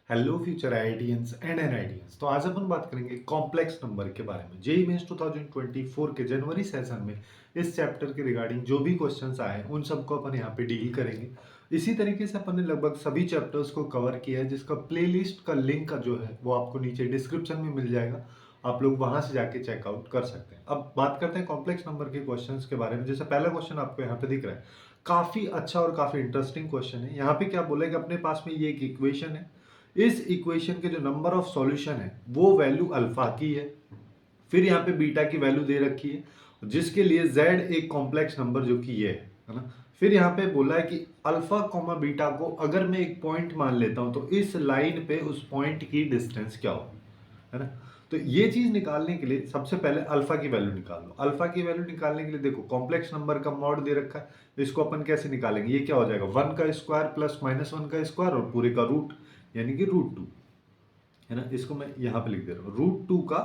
Hello future IITians and NITians. तो आज अपन बात करेंगे कॉम्प्लेक्स नंबर के बारे में। जेईई मेंस 2024 के जनवरी सेशन में इस चैप्टर के रिगार्डिंग जो भी क्वेश्चंस आए उन सबको अपन यहाँ पे डील करेंगे। इसी तरीके से अपन ने लगभग सभी चैप्टर्स को कवर किया है, जिसका प्लेलिस्ट का लिंक जो है वो आपको नीचे डिस्क्रिप्शन में मिल जाएगा। आप लोग वहां से जाके चेकआउट कर सकते हैं। अब बात करते हैं कॉम्प्लेक्स नंबर के क्वेश्चंस के बारे में। जैसे पहला क्वेश्चन आपको यहाँ पे दिख रहा है, काफी अच्छा और काफी इंटरेस्टिंग क्वेश्चन है। यहाँ पे क्या बोला है कि अपने पास में ये एक इक्वेशन है, इस इक्वेशन के जो नंबर ऑफ सॉल्यूशन है वो वैल्यू अल्फा की है, फिर यहाँ पे बीटा की वैल्यू दे रखी है, जिसके लिए z एक कॉम्प्लेक्स नंबर जो कि ये है ना। फिर यहाँ पे बोला है कि अल्फा कॉमा बीटा को अगर मैं एक पॉइंट मान लेता हूं तो इस लाइन पे उस पॉइंट की डिस्टेंस क्या होगी, है ना। तो ये चीज निकालने के लिए सबसे पहले अल्फा की वैल्यू निकाल लो। अल्फा की वैल्यू निकालने के लिए देखो कॉम्प्लेक्स नंबर का मॉड दे रखा है, इसको अपन कैसे निकालेंगे। ये क्या हो जाएगा, 1 का स्क्वायर प्लस -1 का स्क्वायर और पूरे का रूट, यानी कि √2, है ना। इसको मैं यहां पे लिख दे रहा हूं, √2 का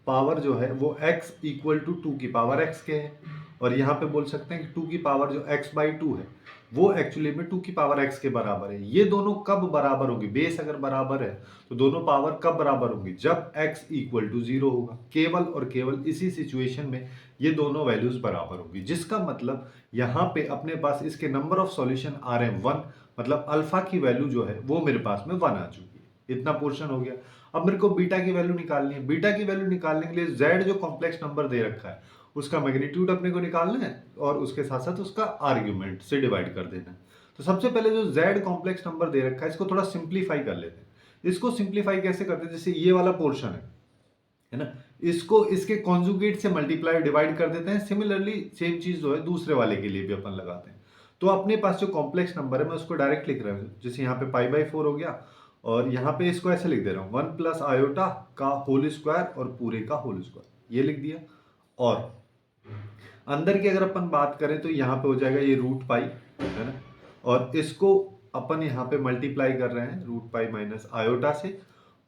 पावर जो है वो x इक्वल टू 2 की पावर x के है। और यहां पे बोल सकते हैं कि 2 की पावर जो x/2 है वो एक्चुअली में 2 की पावर x के बराबर है। ये दोनों कब बराबर होगी, बेस अगर बराबर है तो दोनों पावर कब बराबर होगी, जब x इक्वल टू 0 होगा। केवल और केवल इसी सिचुएशन में ये दोनों वैल्यूज बराबर होगी, जिसका मतलब यहाँ पे अपने पास इसके नंबर ऑफ सॉल्यूशन आ रहे हैं 1, मतलब अल्फा की वैल्यू जो है वो मेरे पास में 1 आ चुकी है। इतना पोर्शन हो गया। अब मेरे को बीटा की वैल्यू निकालनी है। बीटा की वैल्यू निकालने के लिए z जो कॉम्प्लेक्स नंबर दे रखा है उसका मैग्नीट्यूड अपने को निकालना है और उसके साथ साथ उसका आर्ग्यूमेंट से डिवाइड कर देना है। तो सबसे पहले जो z कॉम्प्लेक्स नंबर दे रखा है इसको थोड़ा सिंप्लीफाई कर लेते हैं। इसको सिंप्लीफाई कैसे करते हैं, जैसे ये वाला पोर्शन है ना, इसको इसके कॉन्जुगेट से मल्टीप्लाई डिवाइड कर देते हैं। सिमिलरली सेम चीज जो है दूसरे वाले के लिए भी अपन लगाते हैं। तो अपने पास जो कॉम्प्लेक्स नंबर है मैं उसको डायरेक्ट लिख रहा हूँ, जैसे यहाँ पे π/4 हो गया और यहाँ पे इसको ऐसे लिख दे रहा हूँ 1 प्लस आयोटा का होल स्क्वायर और पूरे का होल स्क्वायर, ये लिख दिया। और अंदर की अगर अपन बात करें तो यहाँ पे हो जाएगा ये √π, है ना। और इसको अपन यहाँ पे मल्टीप्लाई कर रहे हैं √π माइनस आयोटा से।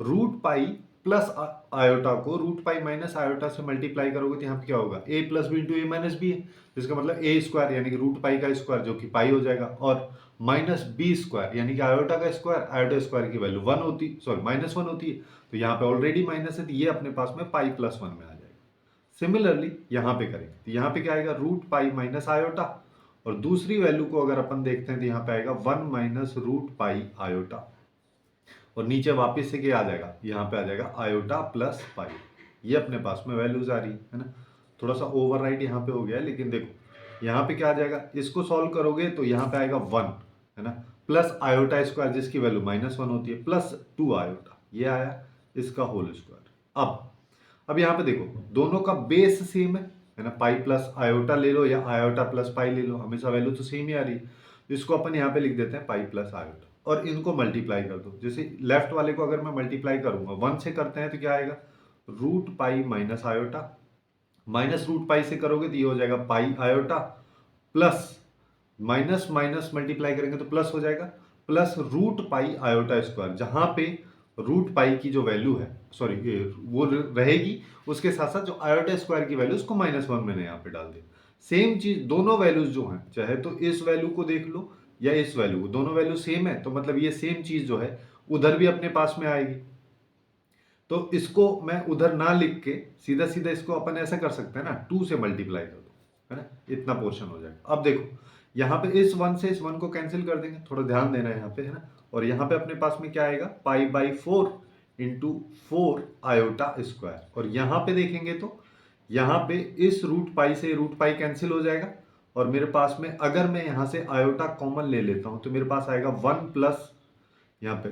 √π प्लस आयोटा को √π माइनस आयोटा से मल्टीप्लाई करोगे तो यहाँ पे क्या होगा, a plus B into A minus B है, जिसका मतलब a स्क्वायर यानी कि √π का स्क्वायर जो कि पाई हो जाएगा, और माइनस बी स्क्वायर यानी कि आयोटा का स्क्वायर, आयोटा स्क्वायर की वैल्यू 1 होती, सॉरी -1 होती है, तो यहाँ पे ऑलरेडी माइनस है तो ये अपने पास में पाई प्लस 1 में आ जाएगा। सिमिलरली यहाँ पे करेंगे तो यहाँ पे क्या आएगा, √π माइनस आयोटा, और दूसरी वैल्यू को अगर अपन देखते हैं तो यहाँ पे आएगा 1 माइनस √π आयोटा, और नीचे वापस से क्या आ जाएगा, यहाँ पे आ जाएगा आयोटा प्लस पाई। ये अपने पास में वैल्यूज आ रही है ना। थोड़ा सा ओवरराइट यहाँ पे हो गया है, लेकिन देखो यहाँ पे क्या आ जाएगा, इसको सॉल्व करोगे तो यहाँ पे आएगा 1, है ना, प्लस आयोटा स्क्वायर जिसकी वैल्यू -1 होती है, प्लस 2 आयोटा, ये आया इसका होल स्क्वायर। अब यहाँ पे देखो दोनों का बेस सेम है ना, पाई प्लस आयोटा ले लो या आयोटा प्लस पाई ले लो, हमेशा वैल्यू तो सेम ही आ रही है। इसको अपन यहाँ पे लिख देते हैं पाई प्लस आयोटा और इनको मल्टीप्लाई कर दो। जैसे लेफ्ट वाले को अगर मैं मल्टीप्लाई करूंगा 1 से करते हैं तो क्या आएगा, √π माइनस आयोटा, माइनस √π से करोगे तो ये हो जाएगा पाई iota, plus minus minus multiply करेंगे तो प्लस हो जाएगा, प्लस √π आयोटा स्क्वायर, जहां पे √π की जो वैल्यू है, सॉरी वो रहेगी, उसके साथ साथ जो आयोटा स्क्वायर की वैल्यू उसको -1 मैंने यहाँ पे डाल दिया। सेम चीज दोनों वैल्यूज जो हैं, चाहे तो इस वैल्यू को देख लो या इस वैल्यू को, दोनों वैल्यू सेम है तो मतलब ये सेम चीज जो है उधर भी अपने पास में आएगी। तो इसको मैं उधर ना लिख के सीधा सीधा इसको अपन ऐसा कर सकते हैं ना, 2 से मल्टीप्लाई कर दो, है ना, इतना पोर्शन हो जाएगा। अब देखो यहाँ पे इस 1 से इस 1 को कैंसिल कर देंगे, थोड़ा ध्यान देना है यहाँ पे, है ना। और यहाँ पे अपने पास में क्या आएगा, π/4 इंटू 4 आयोटा स्क्वायर, और यहाँ पे देखेंगे तो यहाँ पे इस √π से √π कैंसिल हो जाएगा, और मेरे पास में अगर मैं यहाँ से आयोटा कॉमन ले लेता हूं तो मेरे पास आएगा 1 प्लस यहाँ पे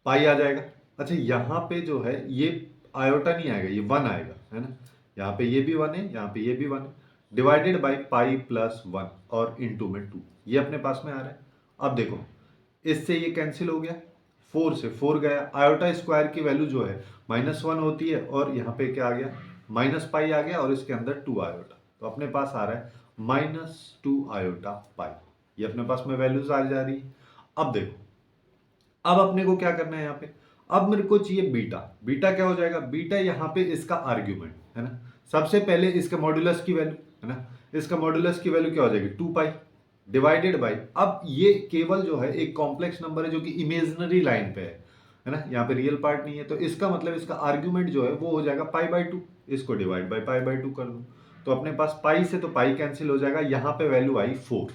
पाई आ जाएगा। अच्छा यहाँ पे जो है ये आयोटा नहीं आएगा, ये 1 आएगा, है ना। यहाँ पे ये भी 1 है, यहाँ पे ये भी 1 है, डिवाइडेड बाई पाई प्लस 1 और इंटू में 2, ये अपने पास में आ रहा है। अब देखो इससे ये कैंसिल हो गया, 4 से 4 गया, आयोटा स्क्वायर की वैल्यू जो है -1 होती है, और यहाँ पे क्या आ गया, -π आ गया, और इसके अंदर 2 आयोटा, तो अपने पास आ रहा है -2 आयोटा पाई। ये अपने पास में वैल्यूज आ जा रही है। अब देखो अब अपने को क्या करना है यहाँ पे, अब मेरे को चाहिए बीटा। बीटा क्या हो जाएगा, बीटा यहाँ पे इसका आर्ग्यूमेंट, है ना। सबसे पहले इसका मॉड्यूलस की वैल्यू, है ना, इसका मॉड्यूलस की वैल्यू क्या हो जाएगी, 2π, डिवाइडेड बाई, अब ये केवल जो है एक कॉम्प्लेक्स नंबर है जो कि इमेजिनरी लाइन पे है ना, यहाँ पे रियल पार्ट नहीं है, तो इसका मतलब इसका आर्ग्यूमेंट जो है वो हो जाएगा पाई बाई टू, इसको divide by pi by two कर दो, तो अपने पास पाई से तो पाई कैंसिल हो जाएगा, यहाँ पे वैल्यू आई 4।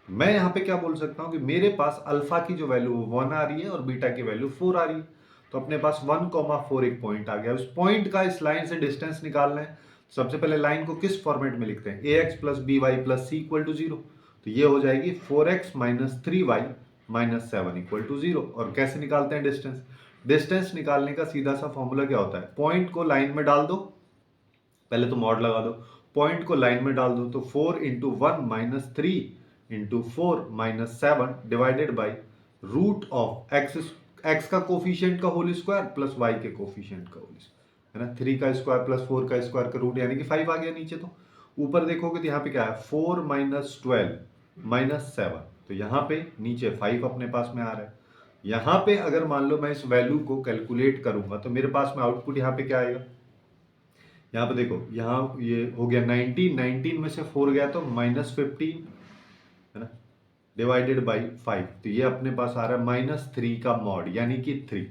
मैं यहाँ पे क्या बोल सकता हूँ कि मेरे पास अल्फा की जो वैल्यू 1 आ रही है और बीटा की वैल्यू 4 आ रही है, तो अपने पास 1,4 एक पॉइंट आ गया, उस पॉइंट का इस लाइन से डिस्टेंस निकालना है। सबसे पहले लाइन को किस फॉर्मेट में लिखते हैं, ax plus B Y plus C equal to 0, तो ये हो जाएगी 4x minus 3y minus 7 equal to 0। और कैसे निकालते हैं डिस्टेंस, डिस्टेंस निकालने का सीधा सा फॉर्मूला क्या होता है, पॉइंट को लाइन में डाल दो, पहले तो मॉड लगा दो, पॉइंट को लाइन में डाल दो, तो 4 into 1 minus 3 into 4 minus 7 divided by root of X का कोफिशिएंट का होल स्क्वायर प्लस वाई के कोफिशिएंट का होल स्क्वायर, है ना, 3 का स्क्वायर प्लस 4 का स्क्वायर का रूट, यानी कि 5 आ गया नीचे। तो ऊपर देखोगे तो यहाँ पे क्या है, 4 माइनस 12 माइनस 7, तो यहाँ पे नीचे 5 अपने पास में आ रहा है। यहाँ पे अगर मान लो मैं इस वैल्यू को कैलकुलेट करूंगा तो मेरे पास में आउटपुट यहाँ पे क्या आएगा, यहाँ पे देखो, यहाँ ये हो गया 19, 19 में से 4 गया तो माइनस 15, है ना, डिवाइडेड बाई 5, तो ये अपने पास आ रहा है -3 का मॉड, यानी कि 3।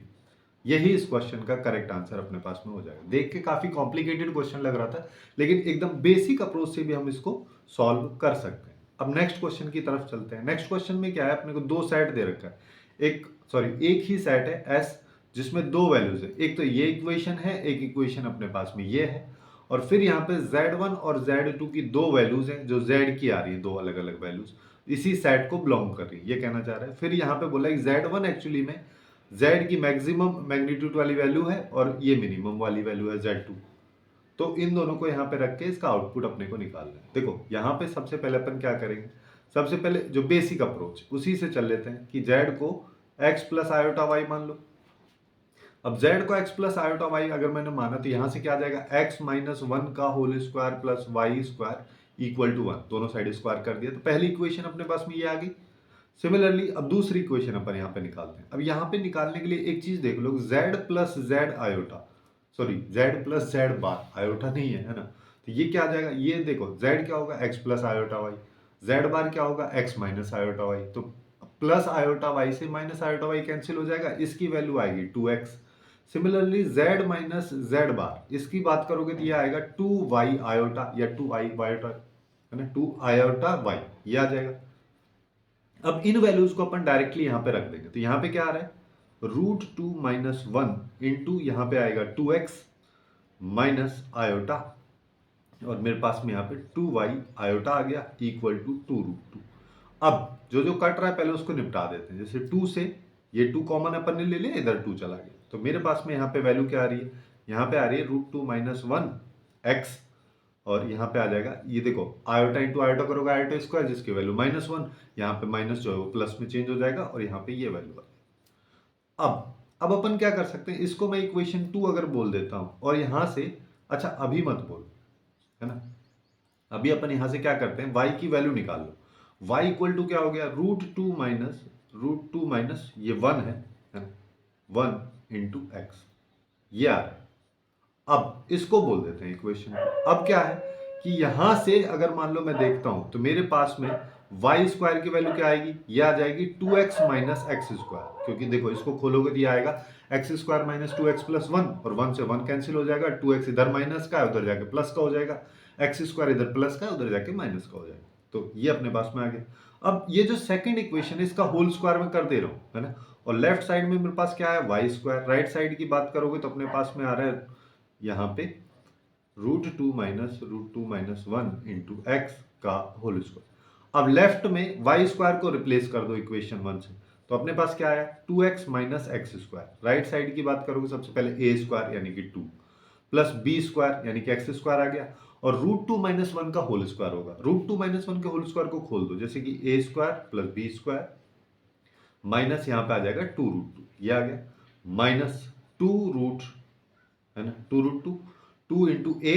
यही इस क्वेश्चन का करेक्ट आंसर अपने पास में हो जाएगा। देख के काफी कॉम्प्लिकेटेड क्वेश्चन लग रहा था, लेकिन एकदम बेसिक अप्रोच से भी हम इसको सॉल्व कर सकते हैं। अब नेक्स्ट क्वेश्चन की तरफ चलते हैं। नेक्स्ट क्वेश्चन में क्या है, अपने को दो सेट दे रखा है, एक ही सेट है एस, जिसमें दो वैल्यूज है, एक तो ये इक्वेशन है, एक इक्वेशन अपने पास में ये है, और फिर यहाँ पे Z1 और Z2 की दो वैल्यूज हैं जो Z की आ रही है, दो अलग अलग वैल्यूज इसी सेट को बिलोंग कर रही है, ये कहना चाह रहा है। फिर यहाँ पे बोला कि Z1 एक्चुअली में Z की मैक्सिमम मैग्नीट्यूड वाली वैल्यू है और ये मिनिमम वाली वैल्यू है Z2, तो इन दोनों को यहाँ पे रख के इसका आउटपुट अपने को निकालना है। देखो यहाँ पे सबसे पहले अपन क्या करेंगे, सबसे पहले जो बेसिक अप्रोच उसी से चल लेते हैं कि Z को x प्लस आयोटा वाई मान लो। अब z को x प्लस आयोटा वाई अगर मैंने माना तो यहां से क्या आ जाएगा, x माइनस 1 का whole square plus Y square equal to 1, दोनों साइड स्क्वायर कर दिया, तो पहली इक्वेशन अपने पास में ये आ गई। सिमिलरली अब दूसरी इक्वेशन अपन यहाँ पे निकालते हैं। अब यहाँ पे निकालने के लिए एक चीज देख लो, z plus z iota, sorry z plus z bar, iota नहीं है ना, तो ये क्या आ जाएगा, ये देखो z क्या होगा x plus iota y, z bar क्या होगा x माइनस आयोटा वाई, तो प्लस आयोटा वाई से माइनस आयोटा वाई कैंसिल हो जाएगा, इसकी वैल्यू आएगी 2x। Similarly z minus z bar, इसकी बात करोगे तो ये आएगा 2y आयोटा या 2i आयोटा, है ना, 2 आयोटा y, ये आ जाएगा। अब इन वैल्यूज को अपन डायरेक्टली यहां पे रख देंगे, तो यहां पे क्या आ रहा है, √2 माइनस 1 इंटू यहां पे आएगा 2x माइनस आयोटा, और मेरे पास में यहाँ पे 2y आयोटा आ गया इक्वल टू 2√2। अब जो जो कट रहा है पहले उसको निपटा देते हैं, जैसे 2 से ये 2 कॉमन अपन ने ले लिया, इधर 2 चला गया, तो मेरे पास में यहाँ पे वैल्यू क्या आ रही है, यहाँ पे आ रही है √2 माइनस 1 x, और यहाँ पे आ जाएगा, ये देखो आयोटा इंटू आयोटा करोगे आयोटा स्क्वायर, जिसकी वैल्यू -1, यहाँ पे माइनस जो है वो प्लस में चेंज हो जाएगा, और यहाँ पे ये वैल्यू आ, अब अपन क्या कर सकते हैं, इसको मैं इक्वेशन 2 अगर बोल देता हूँ, और यहाँ से, अच्छा अभी मत बोल, है ना, अभी अपन यहां से क्या करते हैं, y की वैल्यू निकाल लो, y इक्वल टू क्या हो गया, √2 माइनस ये 1 है ना, 1 इंटू एक्स, ये आ रहा है। अब इसको बोल देते हैं इक्वेशन। अब क्या है कि यहां से अगर मान लो मैं देखता हूं तो मेरे पास में y स्क्वायर की वैल्यू क्या आएगी, ये आ जाएगी 2x माइनस एक्स स्क्वायर, क्योंकि देखो इसको खोलोगे तो ये आएगा x square minus 2x plus 1, और 1 से 1 कैंसिल हो जाएगा, 2x इधर माइनस का है उधर जाके प्लस का हो जाएगा, एक्स स्क्वायर इधर प्लस का है उधर जाके माइनस का हो जाएगा, तो ये अपने पास में आ गया। अब ये जो सेकंड इक्वेशन है इसका होल स्क्वायर में कर दे रहा हूं, है ना, और लेफ्ट साइड में मेरे पास क्या है, वाई स्क्वायर, राइट साइड की बात करोगे तो अपने पास में आ रहा है यहाँ पे √2 माइनस 1 इंटू एक्स का होल स्क्वायर। अब लेफ्ट में वाई स्क्वायर को रिप्लेस कर दो इक्वेशन 1 से, तो अपने पास क्या आया 2x minus x square, right side की बात करोगे सबसे पहले a स्क्वायर यानी कि 2 प्लस बी स्क्वायर यानी कि एक्स स्क्वायर आ गया, और √2 माइनस 1 का होल स्क्वायर होगा, √2 माइनस 1 के होल स्क्वायर को खोल दो, जैसे कि a square plus B square minus यहाँ पे आ जाएगा 2√2, ये आ गया माइनस 2 है ना, 2√2, 2 इंटू ए,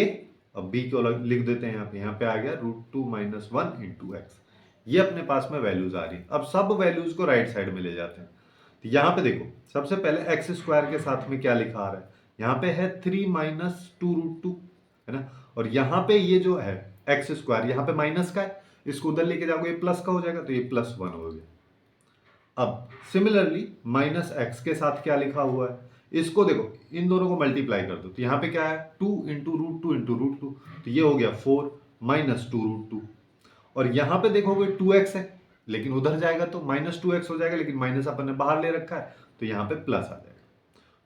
अब बी को लिख देते हैं यहाँ पे आ गया √2 माइनस 1 इंटू एक्स, ये अपने पास में वैल्यूज आ रही है। अब सब वैल्यूज को राइट साइड में ले जाते हैं, तो यहाँ पे देखो सबसे पहले एक्स स्क्वायर के साथ में क्या लिखा आ रहा है, यहाँ पे है 3 माइनस 2√2, है ना, और यहाँ पे ये जो है एक्स स्क्वायर यहाँ पे माइनस का है, इसको उधर लेके जाओगे ये प्लस का हो जाएगा, तो ये +1 हो गया। अब सिमिलरली माइनस एक्स के साथ क्या लिखा हुआ है, इसको देखो, इन दोनों को मल्टीप्लाई कर दो, तो यहाँ पे क्या है 2 into root two into root two, तो ये हो गया 4 माइनस 2√2। और यहाँ पे देखोगे 2x है, लेकिन उधर जाएगा तो -2x हो जाएगा, लेकिन माइनस अपन ने बाहर ले रखा है तो यहाँ पे प्लस आ जाएगा।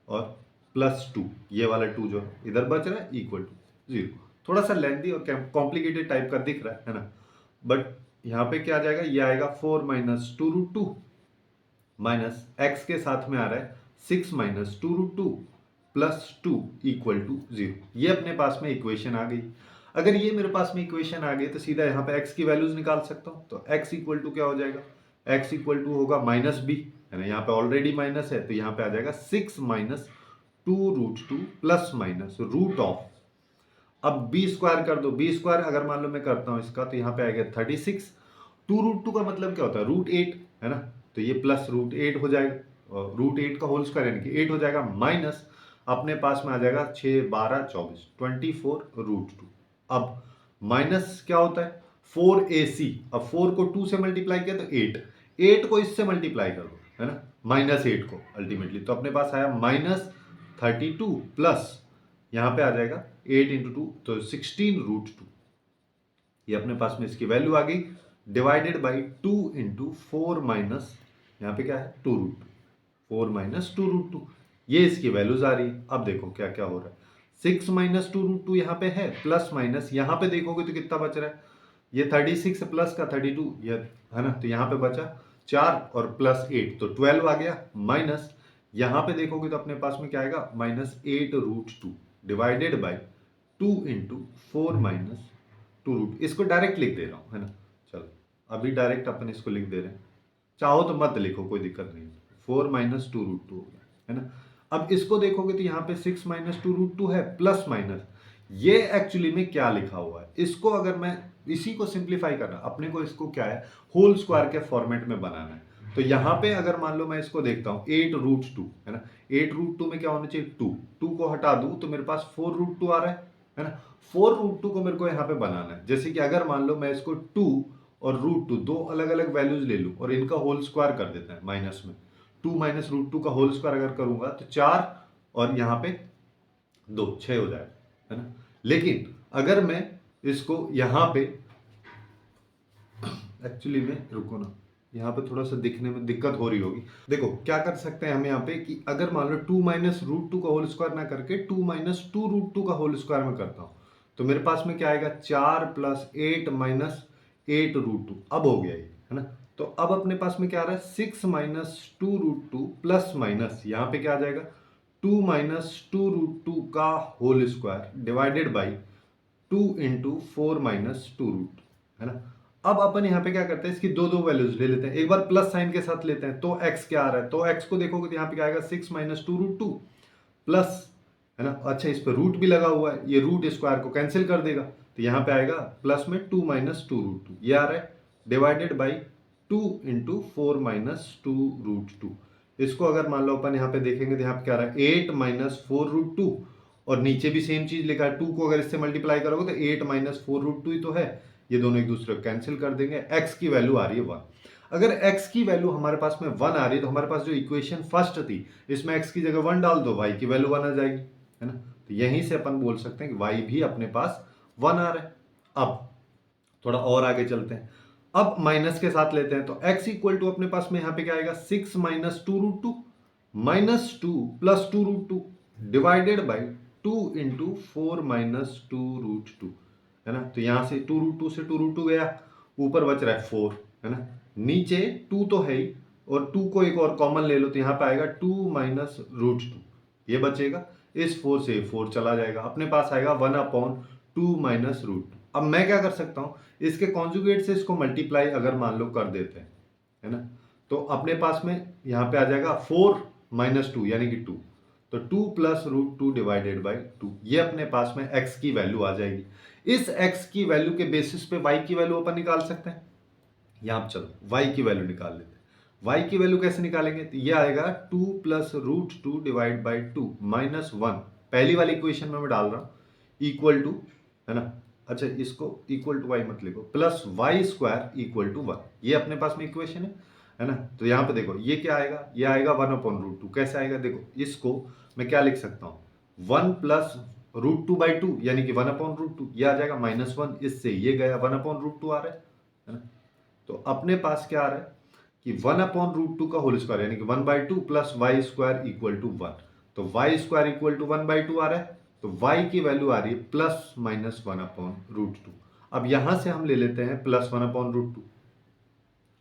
और +2 ये वाला 2 जो इधर बच रहा है इक्वल टू 0। थोड़ा सा लेंथी और कॉम्प्लिकेटेड टाइप का दिख रहा है ना, बट यहाँ पे क्या आ जाएगा, ये आएगा 4 माइनस 2√2 माइनस एक्स के साथ में आ रहा है 6 माइनस 2√2 +2 इक्वल टू 0। ये अपने पास में इक्वेशन आ गई। अगर ये मेरे पास में इक्वेशन आ गई तो सीधा यहाँ पे x की वैल्यूज निकाल सकता हूँ। तो x इक्वल टू क्या हो जाएगा, x इक्वल टू होगा -b, है ना, यहाँ पे ऑलरेडी माइनस है तो यहाँ पे आ जाएगा 6 minus 2√2 plus minus root of, अब b स्क्वायर कर दो, b स्क्वायर अगर मान लो मैं करता हूँ इसका तो यहाँ पे आ गया 36। 2√2 का मतलब क्या होता है, √8, है ना, तो ये प्लस √8 हो जाएगा, √8 का होल स्क्वायर यानी कि 8 हो जाएगा, माइनस अपने पास में आ जाएगा 6 12 24 24√2। अब माइनस क्या होता है 4ac, अब 4 को 2 से मल्टीप्लाई किया तो 8, 8 को इससे मल्टीप्लाई कर दो, है ना, -8 को अल्टीमेटली, तो अपने पास आया -32 प्लस यहाँ पे आ जाएगा 8 इंटू 2 तो 16√2। ये अपने पास में इसकी वैल्यू आ गई, डिवाइडेड बाई 2 इंटू 4 माइनस यहाँ पे क्या है 2√2, 4 माइनस 2√2, ये इसकी वैल्यूज आ रही है। अब देखो क्या क्या हो रहा है, 6 माइनस 2√2 यहाँ पे है, प्लस माइनस यहाँ पे देखोगे तो कितना बच रहा है, ये 36 प्लस का 32, ये है ना, तो यहाँ पे बचा 4 और प्लस 8 तो 12 आ गया, माइनस यहाँ पे देखोगे तो अपने पास में क्या आएगा -8√2 डिवाइडेड बाई 2 इंटू 4 माइनस 2√2। इसको डायरेक्ट लिख दे रहा हूँ, है ना, चलो अभी डायरेक्ट अपन इसको लिख दे रहे हैं, चाहो तो मत लिखो कोई दिक्कत नहीं, 4 माइनस 2√2 हो गया, है ना। अब इसको देखोगे तो यहाँ पे 6 माइनस 2√2 है, प्लस माइनस ये एक्चुअली में क्या लिखा हुआ है, इसको अगर मैं इसी को सिंप्लीफाई करना, अपने को इसको क्या है होल स्क्वायर के फॉर्मेट में बनाना है। तो यहाँ पे अगर मान लो मैं इसको देखता हूँ 8√2, है ना, 8√2 में क्या होना चाहिए 2, 2 को हटा दूं तो मेरे पास 4√2 आ रहा है ना, 4√2 को मेरे को यहाँ पे बनाना है। जैसे कि अगर मान लो मैं इसको 2 और √2 दो अलग अलग वैल्यूज ले लूं और इनका होल स्क्वायर कर देते हैं माइनस में, 2 माइनस √2 का होल स्क्वायर अगर करूंगा तो 4 और यहाँ पे 2 6 हो जाएगा, है ना। लेकिन अगर मैं इसको यहाँ पे एक्चुअली में रुको ना, यहाँ पे थोड़ा सा दिखने में दिक्कत हो रही होगी। देखो क्या कर सकते हैं हम यहाँ पे कि अगर मान लो 2 माइनस √2 का होल स्क्वायर ना करके 2 माइनस 2√2 का होल स्क्वायर में करता हूँ तो मेरे पास में क्या आएगा 4 प्लस 8 माइनस 8√2, अब हो गया ये, है ना। तो अब अपने पास में क्या आ रहा है 6 माइनस 2√2 प्लस माइनस यहाँ पे क्या आ जाएगा 2 माइनस 2√2 का whole square divided by 2 into 4 minus 2√2, है ना। अब अपन यहाँ पे क्या करते हैं इसकी दो दो वैल्यूज ले लेते हैं, एक बार प्लस साइन के साथ लेते हैं तो x क्या आ रहा है, तो x को देखोगे तो यहाँ पे क्या आएगा 6 माइनस 2√2 प्लस, है ना, अच्छा इस पर रूट भी लगा हुआ है, ये रूट स्क्वायर को कैंसिल कर देगा तो यहाँ पे आएगा प्लस में 2 माइनस 2√2 ये आ रहा है डिवाइडेड बाई 2 इंटू 4 माइनस 2√2। इसको अगर मान लो अपन यहाँ पे देखेंगे तो यहाँ पे क्या आ रहा है 8 माइनस 4√2 और नीचे भी सेम चीज लिखा है, 2 को अगर इससे मल्टीप्लाई करोगे तो 8 माइनस 4√2 ही तो है, ये दोनों एक दूसरे को कैंसिल कर देंगे, x की वैल्यू आ रही है 1। अगर x की वैल्यू हमारे पास में 1 आ रही है तो हमारे पास जो इक्वेशन फर्स्ट थी इसमें x की जगह 1 डाल दो, y की वैल्यू 1 आ जाएगी, है ना। तो यहीं से अपन बोल सकते हैं कि y भी अपने पास 1 आ रहा है। अब थोड़ा और आगे चलते हैं, अब माइनस के साथ लेते हैं तो x इक्वल टू अपने पास में यहाँ पे क्या आएगा 6 minus 2√2 minus 2 plus 2√2 divided by 2 into 4 minus 2√2, है ना। तो यहां से 2√2 से 2√2 गया, ऊपर बच रहा है 4, है ना, नीचे 2 तो है ही और 2 को एक और कॉमन ले लो तो यहाँ पे आएगा 2 माइनस √2, ये बचेगा, इस 4 से 4 चला जाएगा, अपने पास आएगा 1/2 माइनस √2। अब मैं क्या कर सकता हूँ इसके कॉन्जुगेट से इसको मल्टीप्लाई अगर मान लो कर देते हैं, है ना, तो अपने पास में यहाँ पे आ जाएगा 4 माइनस 2 यानी कि 2, तो 2 प्लस √2 डिवाइडेड बाई 2, ये अपने पास में x की वैल्यू आ जाएगी। इस x की वैल्यू के बेसिस पे y की वैल्यू अपन निकाल सकते हैं। यहाँ चलो y की वैल्यू निकाल लेते हैं। y की वैल्यू कैसे निकालेंगे, तो ये आएगा 2 प्लस √2 डिवाइड बाई 2 माइनस 1, पहली वाली इक्वेशन में मैं डाल रहा हूँ, इक्वल टू, है ना, अच्छा इसको इक्वल टू वाई मत लिखो, plus Y square equal to 1, ये अपने पास में इक्वेशन है ना। तो यहाँ पे देखो ये क्या आएगा, ये आएगा 1/√2। कैसे आएगा देखो, इसको मैं क्या लिख सकता हूँ, 1 प्लस √2/2 यानी कि 1/√2, ये आ जाएगा -1, इससे ये गया 1/√2 आ रहा है ना। तो अपने पास क्या आ रहा है कि 1/√2 का होल स्क्वायर यानी कि 1/2 plus Y square equal to 1। तो वाई स्क्वायर इक्वल टू 1/2 आ रहा है, तो y की वैल्यू आ रही है प्लस माइनस 1/√2। अब यहां से हम ले लेते हैं प्लस 1/√2,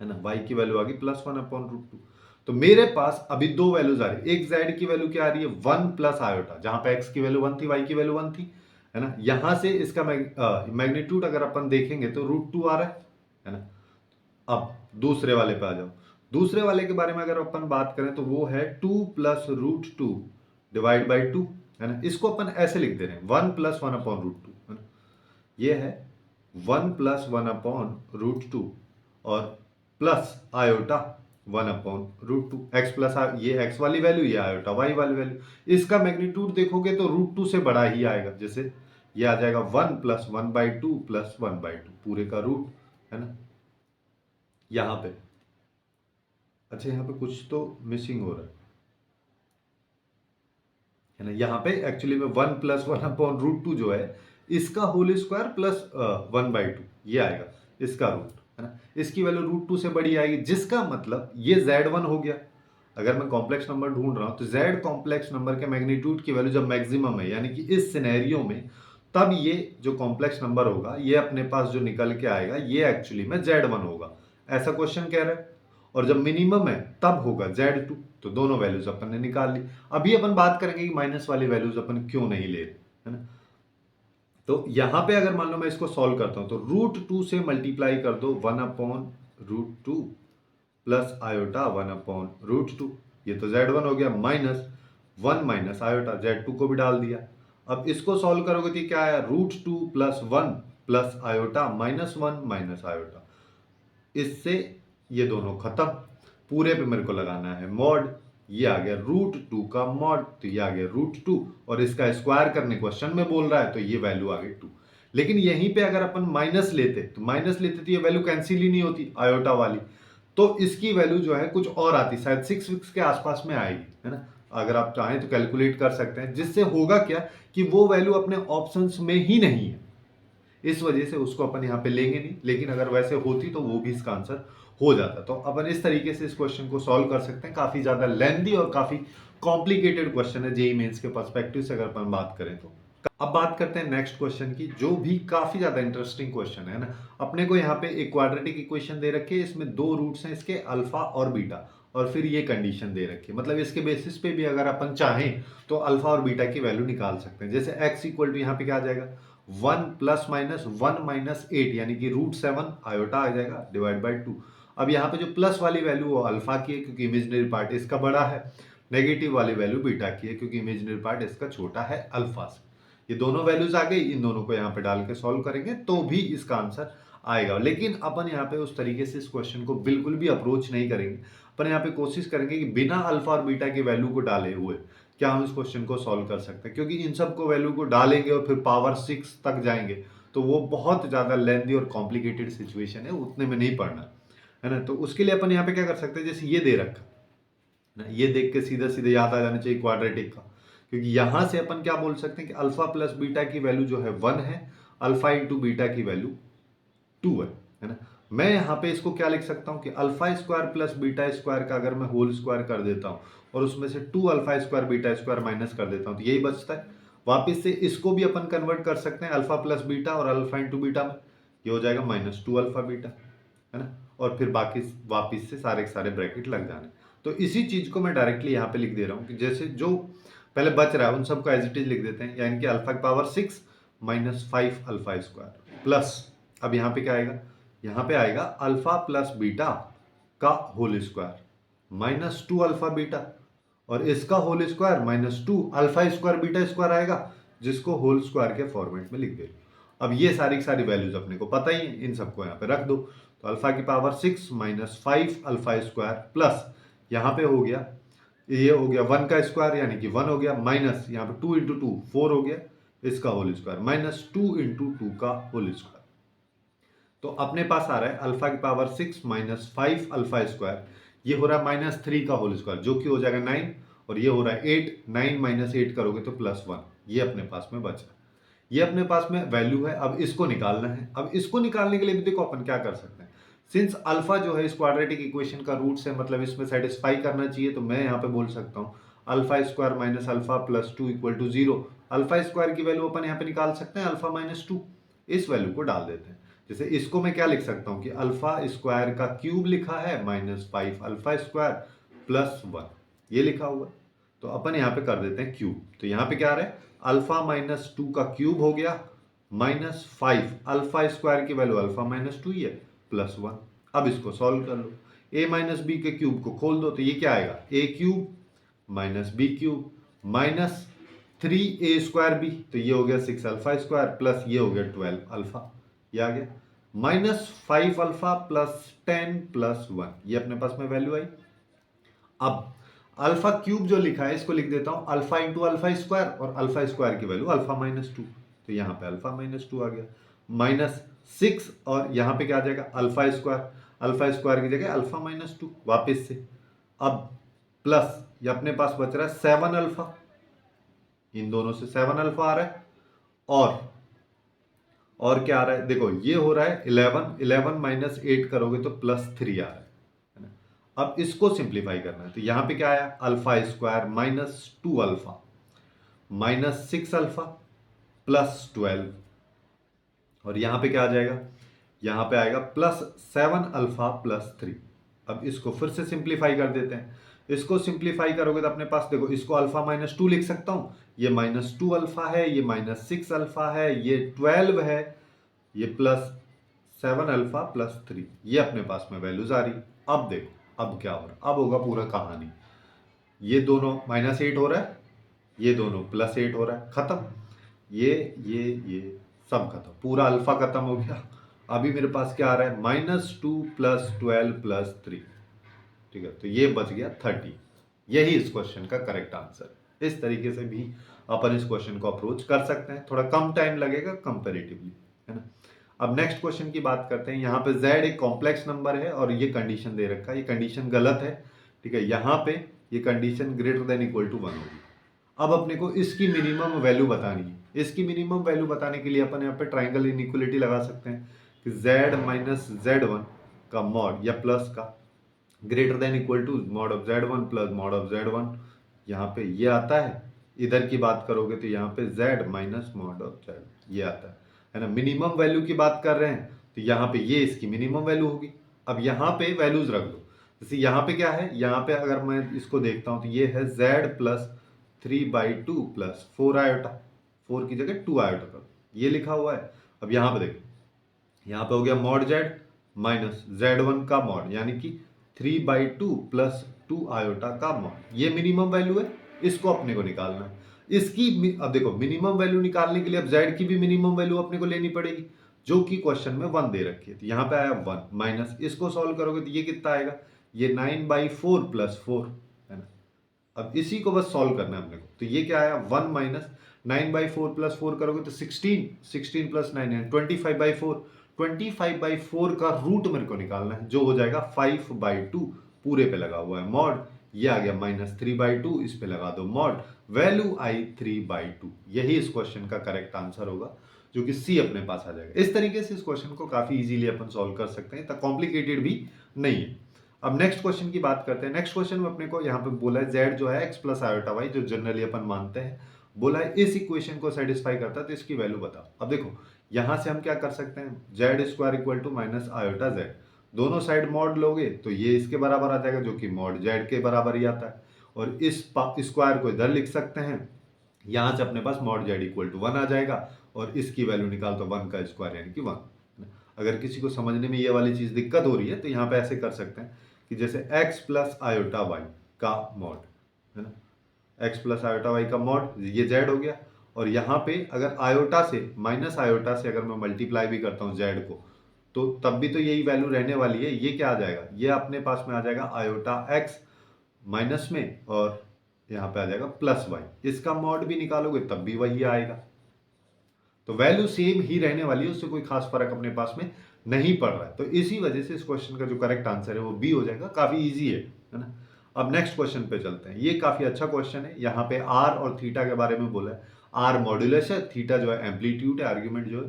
है ना, y की वैल्यू आ गई प्लस 1/√2। तो मेरे पास अभी दो वैल्यूज आ रही है, एक z की वैल्यू क्या आ रही है 1 प्लस आयोटा, जहां पे x की वैल्यू 1 थी, y की वैल्यू 1 थी, है ना। यहां से इसका मैग्नीट्यूड अगर अपन देखेंगे तो √2 आ रहा है ना। अब दूसरे वाले पे आ जाओ, दूसरे वाले के बारे में अगर अपन बात करें तो वो है 2 प्लस √2 डिवाइड बाई 2, है ना। इसको अपन ऐसे लिख दे रहे हैं 1 प्लस 1/√2, है ना। ये है 1 प्लस 1/√2 और प्लस आयोटा 1/√2, एक्स प्लस ये एक्स वाली वैल्यू, ये आयोटा वाई वाली वैल्यू। इसका मैग्नीट्यूड देखोगे तो √2 से बड़ा ही आएगा, जैसे ये आ जाएगा 1 प्लस 1/2 प्लस 1/2 पूरे का रूट, है ना। यहाँ पे अच्छा यहाँ पे कुछ तो मिसिंग हो रहा है ना। यहाँ पे एक्चुअली में 1 प्लस 1/√2 जो है इसका होल स्क्वायर प्लस 1/2 ये आएगा इसका रूट, है ना। इसकी वैल्यू √2 से बड़ी आएगी, जिसका मतलब ये z1 हो गया। अगर मैं कॉम्प्लेक्स नंबर ढूंढ रहा हूं तो z कॉम्प्लेक्स नंबर के मैग्नीट्यूड की वैल्यू जब मैक्सिमम है यानी कि इस सिनेरियो में, तब ये जो कॉम्प्लेक्स नंबर होगा ये अपने पास जो निकल के आएगा ये एक्चुअली में z1 होगा, ऐसा क्वेश्चन कह रहा है। और जब मिनिमम है तब होगा z2। तो दोनों वैल्यूज अपन ने निकाल ली। अभी अपन बात करेंगे कि माइनस वाली वैल्यूज अपन क्यों नहीं ले रहे, है ना। तो यहां पे अगर मान लो मैं इसको सॉल्व करता हूं तो √2 से मल्टीप्लाई कर दो 1/√2 प्लस आयोटा 1/√2, ये तो z1 हो गया, माइनस 1 माइनस आयोटा z2 को भी डाल दिया। अब इसको सॉल्व करोगे तो क्या आया, √2 plus 1 plus iota -1 minus iota. इससे ये दोनों खत्म, पूरे पे मेरे को लगाना है मॉड, ये आ गया √2 का मॉड, तो ये आ गया √2 और इसका स्क्वायर करने क्वेश्चन में बोल रहा है तो ये वैल्यू आ गई 2। लेकिन यहीं पे अगर अपन माइनस लेते तो ये वैल्यू कैंसिल ही नहीं होती आयोटा वाली, तो इसकी वैल्यू जो है कुछ और आती, शायद 6 के आसपास में आएगी, है ना। अगर आप चाहें तो कैलकुलेट कर सकते हैं, जिससे होगा क्या कि वो वैल्यू अपने ऑप्शंस में ही नहीं है, इस वजह से उसको अपन यहाँ पे लेंगे नहीं। लेकिन अगर वैसे होती तो वो भी इसका आंसर हो जाता। तो अपन इस तरीके से इस क्वेश्चन को सॉल्व कर सकते हैं। काफी ज्यादा लेंथी और काफी कॉम्प्लिकेटेड क्वेश्चन है जेईई मेंस के पर्सपेक्टिव से अगर अपन बात करें तो। अब बात करते हैं नेक्स्ट क्वेश्चन की, जो भी काफी ज्यादा इंटरेस्टिंग क्वेश्चन है ना। अपने को यहाँ पे एक क्वाड्रेटिक इक्वेशन दे रखी है, इसमें दो रूट्स हैं इसके, अल्फा और बीटा, और फिर ये कंडीशन दे रखी है, मतलब इसके बेसिस पे भी अगर अपन चाहें तो अल्फा और बीटा की वैल्यू निकाल सकते हैं। जैसे x इक्वल टू यहाँ पे क्या आ जाएगा 1 प्लस माइनस 1 माइनस 8 यानी कि √7 आयोटा आ जाएगा डिवाइड बाई 2। अब यहाँ पे जो प्लस वाली वैल्यू वो अल्फा की है क्योंकि इमेजिनरी पार्ट इसका बड़ा है, नेगेटिव वाली वैल्यू बीटा की है क्योंकि इमेजिनरी पार्ट इसका छोटा है अल्फा से। ये दोनों वैल्यूज आ गई, इन दोनों को यहाँ पे डाल के सॉल्व करेंगे तो भी इसका आंसर आएगा। लेकिन अपन यहाँ पे उस तरीके से इस क्वेश्चन को बिल्कुल भी अप्रोच नहीं करेंगे। अपन यहाँ पे कोशिश करेंगे कि बिना अल्फा और बीटा की वैल्यू को डाले हुए क्या हम इस क्वेश्चन को सॉल्व कर सकते हैं, क्योंकि इन सब को वैल्यू को डालेंगे और फिर पावर 6 तक जाएंगे तो वो बहुत ज्यादा लेंथी और कॉम्प्लिकेटेड सिचुएशन है, उतने में नहीं पढ़ना, है ना। तो उसके लिए अपन यहाँ पे क्या कर सकते हैं, जैसे ये दे रखा ना, ये देख के सीधा सीधा याद आ जाना चाहिए क्वाड्रेटिक का, क्योंकि यहां से अपन क्या बोल सकते हैं कि अल्फा प्लस बीटा की वैल्यू जो है 1 है, अल्फा इंटू बीटा की वैल्यू 2 है ना। मैं यहाँ पे इसको क्या लिख सकता हूँ कि alpha square plus beta square का अगर मैं होल स्क्वायर कर देता हूँ और उसमें से 2 alpha square beta square minus कर देता हूँ तो यही बचता है। वापिस से इसको भी अपन कन्वर्ट कर सकते हैं अल्फा प्लस बीटा और अल्फा इंटू बीटा में, ये हो जाएगा -2 अल्फा बीटा, है ना। और फिर बाकी वापिस से सारे के सारे ब्रैकेट लग जाने। तो इसी चीज को मैं डायरेक्टली यहाँ पे लिख दे रहा हूँ कि जैसे जो पहले बच रहा है उन सबको एज इट इज लिख देते हैं, यानी कि अल्फा की पावर 6 -5 अल्फा स्क्वायर प्लस, अब यहाँ पे क्या आएगा, यहाँ पे आएगा अल्फा प्लस बीटा का होल स्क्वायर -2 अल्फा बीटा, और इसका whole square -2 alpha square beta square आएगा, जिसको होल स्क्वायर के फॉर्मेट में लिख दे। अब ये सारी सारी वैल्यूज अपने को पता ही है, इन सबको यहाँ पे रख दो। तो अल्फा की पावर 6 -5 अल्फा स्क्वायर प्लस यहाँ पे हो गया, ये हो गया 1 का स्क्वायर यानी कि 1 हो गया, माइनस यहाँ पे 2 इंटू 2 4 हो गया, इसका होल स्क्वायर माइनस 2 इंटू 2 का होल स्क्वायर। तो अपने पास आ रहा है अल्फा की पावर 6 माइनस 5 अल्फा स्क्वायर, ये हो रहा है माइनस 3 का होल स्क्वायर जो कि हो जाएगा 9, और ये हो रहा है 8, 9 माइनस 8 करोगे तो प्लस 1, ये अपने पास में बचा। ये अपने पास में वैल्यू है, अब इसको निकालना है। अब इसको निकालने के लिए भी देखो अपन क्या कर सकते हैं, सिंस अल्फा जो है इस क्वाड्रेटिक इक्वेशन का रूट है, मतलब इसमें सेटिस्फाई करना चाहिए, तो मैं यहाँ पे बोल सकता हूँ alpha square minus alpha plus 2 equal to 0। Alpha square की वैल्यू अपन यहाँ पे निकाल सकते हैं अल्फा माइनस 2, इस वैल्यू को डाल देते हैं। जैसे इसको मैं क्या लिख सकता हूँ कि अल्फा स्क्वायर का क्यूब लिखा है माइनस 5 अल्फा स्क्वायर प्लस 1, ये लिखा हुआ है। तो अपन यहाँ पे कर देते हैं क्यूब, तो यहाँ पे क्या आ रहा है अल्फा माइनस 2 का क्यूब हो गया माइनस 5 अल्फा स्क्वायर की वैल्यू अल्फा माइनस 2 ही है प्लस 1। अब इसको सॉल्व कर लो, a माइनस बी के क्यूब को खोल दो तो ये क्या आएगा a cube minus B cube minus 3a square B, तो ये हो गया 6 अल्फा स्क्वायर प्लस ये हो गया 12 अल्फा, ये आ गया माइनस 5 अल्फा प्लस 10 प्लस 1, ये अपने पास में वैल्यू आई। अब अल्फा क्यूब जो लिखा है इसको लिख देता हूं अल्फा इंटू अल्फा स्क्वायर, और अल्फा स्क्वायर की वैल्यू अल्फा माइनस 2, तो यहां पे अल्फा माइनस 2 आ गया माइनस 6, और यहां पे क्या आ जाएगा अल्फा स्क्वायर की जगह अल्फा माइनस 2 वापिस से। अब प्लस ये अपने पास बच रहा है 7 अल्फा, इन दोनों से 7 अल्फा आ रहा है, और क्या आ रहा है देखो ये हो रहा है 11 माइनस 8 करोगे तो प्लस 3 आ रहा है ना। अब इसको सिंप्लीफाई करना है, तो यहां पे क्या आया alpha square minus 2 alpha minus 6 alpha plus 12, और यहां पे क्या आ जाएगा यहां पे आएगा प्लस 7 अल्फा प्लस 3। अब इसको फिर से सिंप्लीफाई कर देते हैं, इसको सिंप्लीफाई करोगे तो अपने पास देखो इसको अल्फा माइनस 2 लिख सकता हूं, ये माइनस 2 अल्फा है, ये माइनस 6 अल्फा है, ये 12 है, ये प्लस 7 अल्फा प्लस 3, ये अपने पास में वैल्यूज आ रही। अब देखो अब क्या हो रहा है, अब होगा पूरा कहानी, ये दोनों माइनस 8 हो रहा है, ये दोनों प्लस 8 हो रहा है, खत्म, ये सब खत्म, पूरा अल्फा खत्म हो गया। अभी मेरे पास क्या आ रहा है -2 प्लस 12 प्लस 3, ठीक है, तो ये बच गया 30। यही इस क्वेश्चन का करेक्ट आंसर है। इस तरीके से भी अपन इस क्वेश्चन को अप्रोच कर सकते हैं, थोड़ा कम टाइम लगेगा कंपेरेटिवली, है ना। अब नेक्स्ट क्वेश्चन की बात करते हैं, यहाँ पे z एक कॉम्प्लेक्स नंबर है और ये कंडीशन दे रखा है, ये कंडीशन गलत है, ठीक है, यहाँ पे ये condition greater than equal to 1 होगी। अब अपने को इसकी मिनिमम वैल्यू बतानी है, इसकी मिनिमम वैल्यू बताने के लिए अपन यहाँ पे ट्राइंगल इनइक्वलिटी लगा सकते हैं कि z माइनस z1 का मॉड या प्लस का greater than equal to mod of z1 plus mod of z1, यहाँ पे ये आता है, इधर की बात करोगे तो यहाँ पे z minus mod of z, ये आता है ना। मिनिमम वैल्यू की बात कर रहे हैं तो यहाँ पे ये इसकी मिनिमम वैल्यू होगी। अब यहाँ पे वैल्यूज रख दो, जैसे यहाँ पे क्या है, यहाँ पे अगर मैं इसको देखता हूँ तो ये है z प्लस 3/2 प्लस 4 आयोटा, 4 की जगह 2 आयोटा करो, ये लिखा हुआ है। अब यहाँ पे देखो, यहाँ पे हो गया मॉड z माइनस z1 का मॉड, यानी कि 3/2 प्लस 2 आयोटा का मॉड, ये मिनिमम वैल्यू है, इसको अपने को निकालना है। इसकी अब देखो मिनिमम वैल्यू निकालने के लिए अब z की भी मिनिमम वैल्यू अपने को लेनी पड़ेगी, जो कि क्वेश्चन में 1 दे रखी है, तो यहाँ पे आया 1 माइनस, इसको सॉल्व करोगे तो ये कितना आएगा, ये 9/4 प्लस 4, है ना। अब इसी को बस सॉल्व करना है अपने को, तो ये क्या आया 1 माइनस 9/4 प्लस 4 करोगे तो 16 प्लस 9 है 25/4, 25/4 का रूट मेरे को निकालना है, जो हो जाएगा 5/2, पूरे पे लगा हुआ है मॉड, ये आ गया -3/2, इस पे लगा दो मॉड, वैल्यू आई 3/2। यही इस क्वेश्चन का करेक्ट आंसर होगा, जो कि सी अपने पास आ जाएगा। इस तरीके से इस क्वेश्चन को काफी इजीली अपन सॉल्व कर सकते हैं, इतना कॉम्प्लिकेटेड भी नहीं है। अब नेक्स्ट क्वेश्चन की बात करते हैं। नेक्स्ट क्वेश्चन में अपने को यहाँ पे बोला है z जो है x प्लस आयोटा वाई, जो जनरली अपन मानते हैं, बोला है इस इक्वेशन को सेटिस्फाई करता है तो इसकी वैल्यू बताओ। अब देखो यहाँ से हम क्या कर सकते हैं, Z square equal to minus iota Z, दोनों साइड मॉड लोगे तो ये इसके बराबर आ जाएगा, जो कि मॉड जेड के बराबर ही आता है, और इस स्क्वायर को इधर लिख सकते हैं, यहाँ से अपने पास मॉड जेड इक्वल टू 1 आ जाएगा, और इसकी वैल्यू निकाल तो 1 का स्क्वायर यानी कि 1। अगर किसी को समझने में ये वाली चीज दिक्कत हो रही है तो यहाँ पे ऐसे कर सकते हैं कि जैसे x प्लस आयोटा वाई का मॉड, है ना, x प्लस आयोटा वाई का मॉड, ये z हो गया, और यहाँ पे अगर आयोटा से माइनस आयोटा से अगर मैं मल्टीप्लाई भी करता हूँ z को, तो तब भी तो यही वैल्यू रहने वाली है, ये क्या आ जाएगा, ये अपने पास में आ जाएगा आयोटा x माइनस में, और यहाँ पे आ जाएगा प्लस वाई, इसका मॉड भी निकालोगे तब भी वही आएगा, तो वैल्यू सेम ही रहने वाली है, उससे कोई खास फर्क अपने पास में नहीं पड़ रहा है। तो इसी वजह से इस क्वेश्चन का जो करेक्ट आंसर है वो बी हो जाएगा। काफी इजी है ना। अब नेक्स्ट क्वेश्चन पे चलते हैं। ये काफी अच्छा क्वेश्चन है। यहाँ पे आर और थीटा के बारे में बोला है। आर मॉड्यूलस है, थीटा जो है एम्पलीट्यूड है, आर्ग्यूमेंट जो